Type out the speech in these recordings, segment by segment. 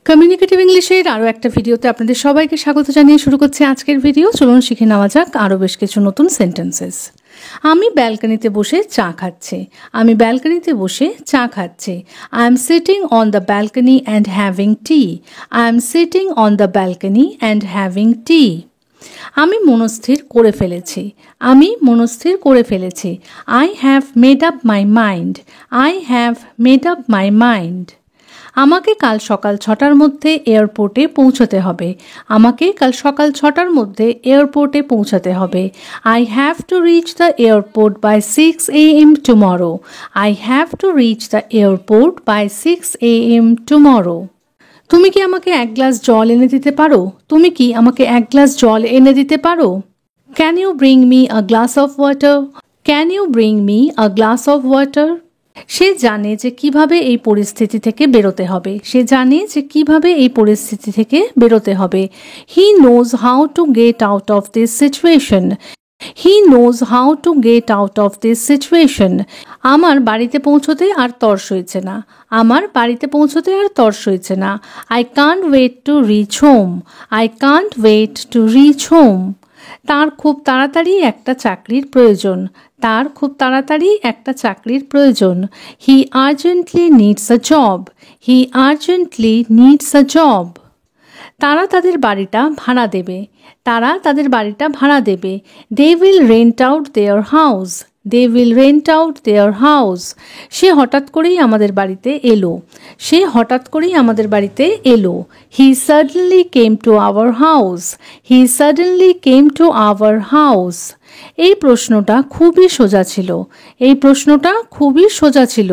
Communicative ইংলিশের আরও একটা ভিডিওতে আপনাদের সবাইকে স্বাগত জানিয়ে শুরু করছি আজকের ভিডিও। চলুন শিখে নেওয়া যাক আরও বেশ কিছু নতুন সেন্টেন্সেস। আমি ব্যালকনিতে বসে চা খাচ্ছি। আমি ব্যালকনিতে বসে চা খাচ্ছি। I am sitting on the balcony and having tea. I am sitting on the balcony and having tea. আমি মনস্থির করে ফেলেছি। আমি মনস্থির করে ফেলেছি। I have made up my mind. I have made up my mind. আমাকে কাল সকাল 6টার মধ্যে এয়ারপোর্টে পৌঁছতে হবে। আমাকে কাল সকাল 6টার মধ্যে এয়ারপোর্টে পৌঁছাতে হবে। I have to reach the airport by 6 AM tomorrow. I have to reach the airport by 6 AM tomorrow. তুমি কি আমাকে এক গ্লাস জল এনে দিতে পারো? তুমি কি আমাকে এক গ্লাস জল এনে দিতে পারো? Can you bring me a glass of water? Can you bring me a glass of water? সে জানে যে কিভাবে এই পরিস্থিতি থেকে বেরোতে হবে। সে জানে যে কিভাবে এই পরিস্থিতি থেকে বেরোতে হবে। He knows how to get out of this situation. He knows how to get out of this situation. আমার বাড়িতে পৌঁছতে আর তর সইছে না। আমার বাড়িতে পৌঁছতে আর তর সইছে না। I can't wait to reach home. I can't wait to reach home. তার খুব তাড়াতাড়ি একটা চাকরির প্রয়োজন। তার খুব তাড়াতাড়ি একটা চাকরির প্রয়োজন। He urgently needs a job. He urgently needs a job. তারা তাদের বাড়িটা ভাড়া দেবে। তারা তাদের বাড়িটা ভাড়া দেবে। They will rent out their house. They will rent out their house. সে হঠাৎ করেই আমাদের বাড়িতে এলো। সে হঠাৎ করেই আমাদের বাড়িতে এলো। হি suddenly came to our house. He suddenly came to our house. এই প্রশ্নটা খুবই সোজা ছিল। এই প্রশ্নটা খুবই সোজা ছিল।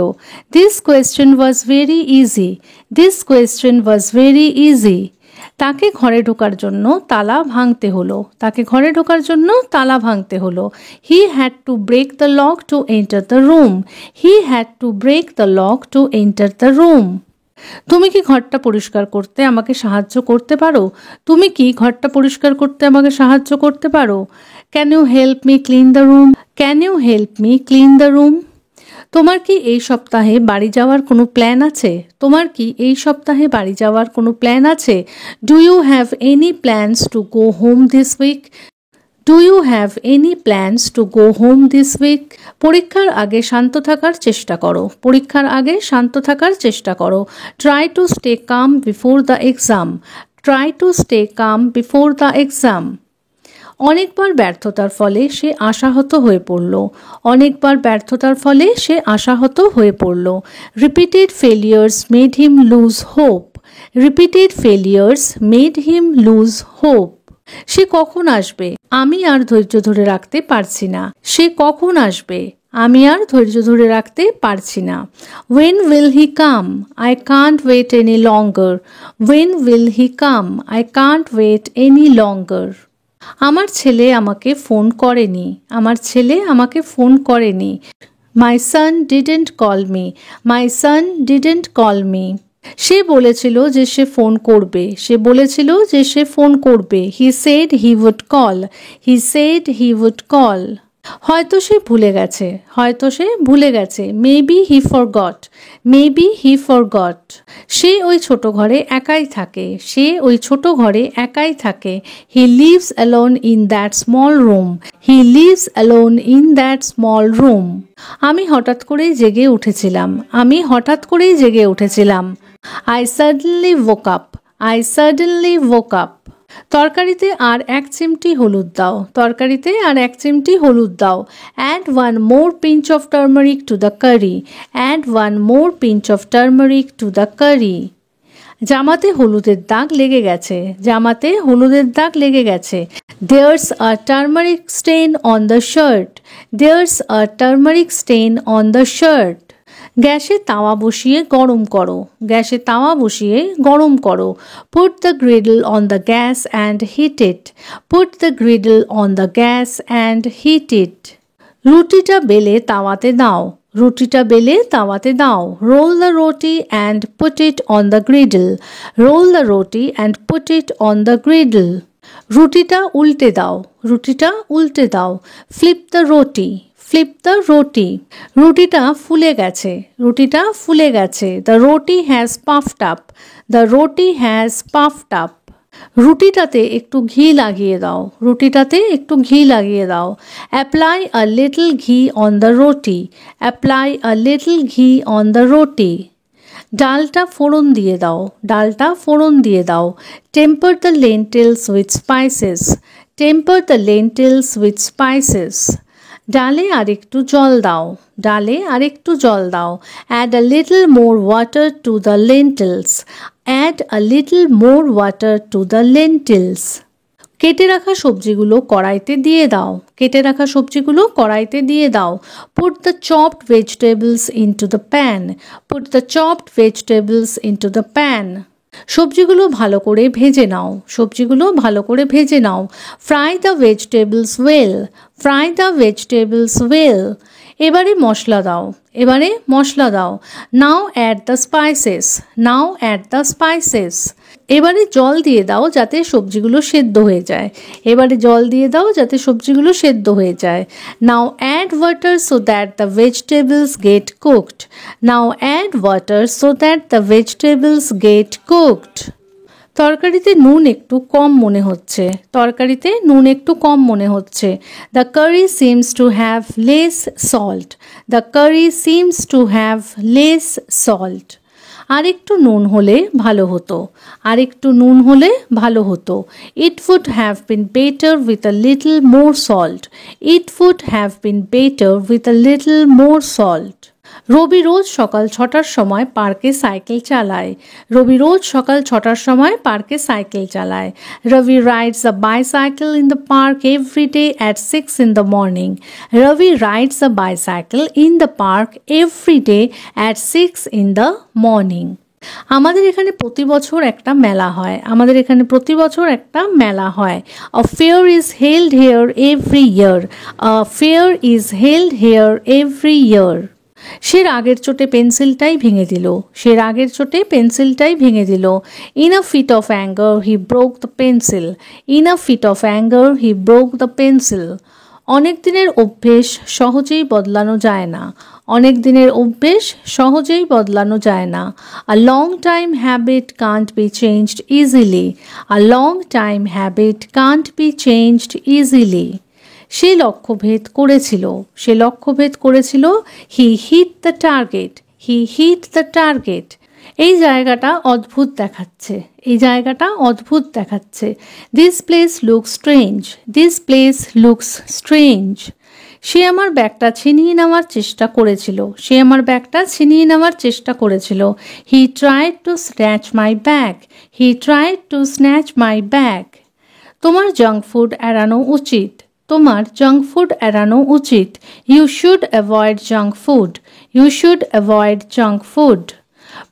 This question was very easy. This question was very easy. তাকে ঘরে ঢোকার জন্য তালা ভাঙতে হলো। তাকে ঘরে ঢোকার জন্য তালা ভাঙতে হলো। He had to break the lock to enter the room. He had to break the lock to enter the room. তুমি কি ঘরটা পরিষ্কার করতে আমাকে সাহায্য করতে পারো? তুমি কি ঘরটা পরিষ্কার করতে আমাকে সাহায্য করতে পারো? Can you help me clean the room? Can you help me clean the room? তোমার কি এই সপ্তাহে বাড়ি যাওয়ার কোনো প্ল্যান আছে? তোমার কি এই সপ্তাহে বাড়ি যাওয়ার কোনো প্ল্যান আছে? Do you have any plans to go home this week? Do you have any plans to go home this week? পরীক্ষার আগে শান্ত থাকার চেষ্টা করো। পরীক্ষার আগে শান্ত থাকার চেষ্টা করো। Try to stay calm before the exam. Try to stay calm before the exam. অনেকবার ব্যর্থতার ফলে সে আশাহত হয়ে পড়ল। অনেকবার ব্যর্থতার ফলে সে আশাহত হয়ে পড়ল। Repeated failures made him lose hope. Repeated failures made him lose hope. সে কখন আসবে? আমি আর ধৈর্য ধরে রাখতে পারছি না। সে কখন আসবে? আমি আর ধৈর্য ধরে রাখতে পারছি না। When will he come? I can't wait any longer. When will he come? I can't wait any longer. আমার ছেলে আমাকে ফোন করেনি। আমার ছেলে আমাকে ফোন করেনি। My son didn't call me. My son didn't call me. সে বলেছিল যে সে ফোন করবে। সে বলেছিল যে সে ফোন করবে। He said he would call. He said he would call. হয়তো সে ভুলে গেছে। হয়তো সে ভুলে গেছে। Maybe he forgot. Maybe he forgot. সে ওই ছোট ঘরে একাই থাকে। সে ওই ছোট ঘরে একাই থাকে। He lives alone in that small room. He lives alone in that small room. আমি হঠাৎ করেই জেগে উঠেছিলাম। আমি হঠাৎ করেই জেগে উঠেছিলাম। I suddenly woke up. I suddenly woke up. তরকারিতে আর এক চিমটি হলুদ দাও। তরকারিতে আর এক চিমটি হলুদ দাও। Add one more pinch of turmeric to the curry. Add one more pinch of turmeric to the curry. জামাতে হলুদের দাগ লেগে গেছে। জামাতে হলুদের দাগ লেগে গেছে। There's a turmeric stain on the shirt. There's a turmeric stain on the shirt. গ্যাসে তাওয়া বসিয়ে গরম করো। গ্যাসে তাওয়া বসিয়ে গরম করো। Put the griddle on the gas and heat it. Put the griddle on the gas and heat it. রুটিটা বেলে তাওয়াতে দাও। রুটিটা বেলে তাওয়াতে দাও। Roll the roti and put it on the griddle. Roll the roti and put it on the griddle. রুটিটা উল্টে দাও। রুটিটা উল্টে দাও। Flip the roti. flip the roti. রুটিটা ফুলে গেছে, রুটিটা ফুলে গেছে। The roti has puffed up. The roti has puffed up. রুটিটাতে একটু ঘি লাগিয়ে দাও, রুটিটাতে একটু ঘি লাগিয়ে দাও। Apply a little ghee on the roti. Apply a little ghee on the roti. ডালটা ফোড়ন দিয়ে দাও, ডালটা ফোড়ন দিয়ে দাও। Temper the lentils with spices. Temper the lentils with spices. ডালে আরেকটু জল দাও, ডালে আরেকটু জল দাও। Add a little more water to the lentils. Add a little more water to the lentils. কেটে রাখা সবজিগুলো কড়াইতে দিয়ে দাও, কেটে রাখা সবজিগুলো কড়াইতে দিয়ে দাও। Put the chopped vegetables into the pan. Put the chopped vegetables into the pan. সবজিগুলো ভালো করে ভেজে নাও, সবজিগুলো ভালো করে ভেজে নাও। Fry the vegetables well. Fry the vegetables well. এবারে মশলা দাও, এবারে মশলা দাও। Now add the spices. Now add the spices. এবারে জল দিয়ে দাও যাতে সবজিগুলো সেদ্ধ হয়ে যায়, এবারে জল দিয়ে দাও যাতে সবজিগুলো সেদ্ধ হয়ে যায়। Now add water so that the vegetables get cooked. Now add water so that the vegetables get cooked. তরকারিতে নুন একটু কম মনে হচ্ছে, তরকারিতে নুন একটু কম মনে হচ্ছে। The curry seems to have less salt. The curry seems to have less salt. আরেকটু নুন হলে ভালো হতো, আরেকটু নুন হলে ভালো হতো। It would have been better with a little more salt. It would have been better with a little more salt. রবি রোজ সকাল 6টার সময় পার্কে সাইকেল চালায়, রবি রোজ সকাল 6টার সময় পার্কে সাইকেল চালায়। Ravi rides a bicycle in the park every day at 6 in the morning. Ravi rides a bicycle in the park every day at 6 in the morning. আমাদের এখানে প্রতি বছর একটা মেলা হয়, আমাদের এখানে প্রতি বছর একটা মেলা হয়। A fair is held here every year. A fair is held here every year. সে রাগের চোটে পেন্সিলটাই ভেঙে দিল, সে রাগের চোটে পেন্সিলটাই ভেঙে দিল। In a fit of anger he broke the pencil. In a fit of anger he broke the pencil. অনেক দিনের অভ্যেস সহজেই বদলানো যায় না, অনেক দিনের অভ্যেস সহজেই বদলানো যায় না। A long time habit can't be changed easily. A long time habit can't be changed easily. সে লক্ষ্যভেদ করেছিল, সে লক্ষ্যভেদ করেছিল। He hit the target. He hit the target. এই জায়গাটা অদ্ভুত দেখাচ্ছে, এই জায়গাটা অদ্ভুত দেখাচ্ছে। This place looks strange. This place looks strange. সে আমার ব্যাগটা ছিনিয়ে নেওয়ার চেষ্টা করেছিল, সে আমার ব্যাগটা ছিনিয়ে নেওয়ার চেষ্টা করেছিল। He tried to snatch my bag. He tried to snatch my bag. তোমার জাঙ্ক ফুড এড়ানো উচিত, তোমার জাঙ্ক ফুড এড়ানো উচিত। You should avoid junk food. You should avoid junk food.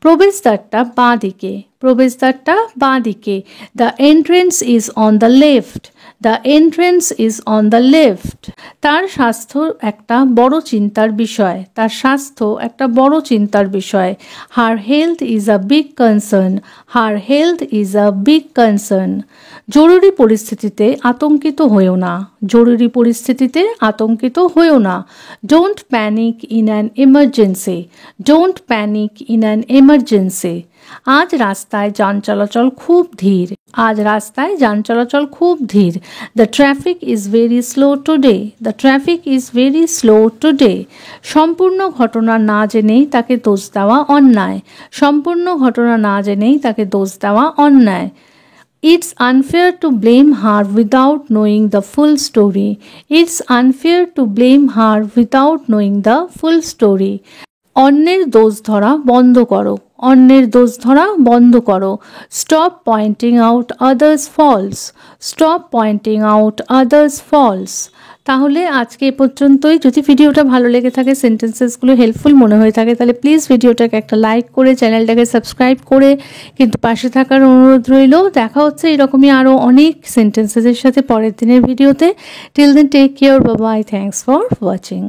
প্রবেশদ্বারটা বাঁ দিকে, প্রবেশদ্বারটা বাঁ দিকে। The entrance is on the left. The entrance is on the left. তার স্বাস্থ্য একটা বড় চিন্তার বিষয়, তার স্বাস্থ্য একটা বড় চিন্তার বিষয়। Her health is a big concern. Her health is a big concern. জরুরি পরিস্থিতিতে আতঙ্কিত হয়েও না, জরুরি পরিস্থিতিতে আতঙ্কিত হয়েও না। Don't panic in an emergency. Don't panic in an emergency. আজ রাস্তায় যান চলাচল খুব ধীর, আজ রাস্তায় যান চলাচল খুব ধীর। The traffic is very slow today. The traffic is very slow today. সম্পূর্ণ ঘটনা না জেনেই তাকে দোষ দেওয়া অন্যায়, সম্পূর্ণ ঘটনা না জেনেই তাকে দোষ দেওয়া অন্যায়। It's unfair to blame her without knowing the full story. It's unfair to blame her without knowing the full story. অন্যের দোষ ধরা বন্ধ করো, অন্যের দোষ ধরা বন্ধ করো। Stop pointing out others' faults. Stop pointing out others' faults. তাহলে আজকে এ পর্যন্তই। যদি ভিডিওটা ভালো লেগে থাকে, সেন্টেন্সেসগুলো হেল্পফুল মনে হয়ে থাকে, তাহলে প্লিজ ভিডিওটাকে একটা লাইক করে চ্যানেলটাকে সাবস্ক্রাইব করে কিন্তু পাশে থাকার অনুরোধ রইল। দেখা হচ্ছে এরকমই আরও অনেক সেন্টেন্সেসের সাথে পরের দিনের ভিডিওতে। Till then take care, bye bye, thanks for watching.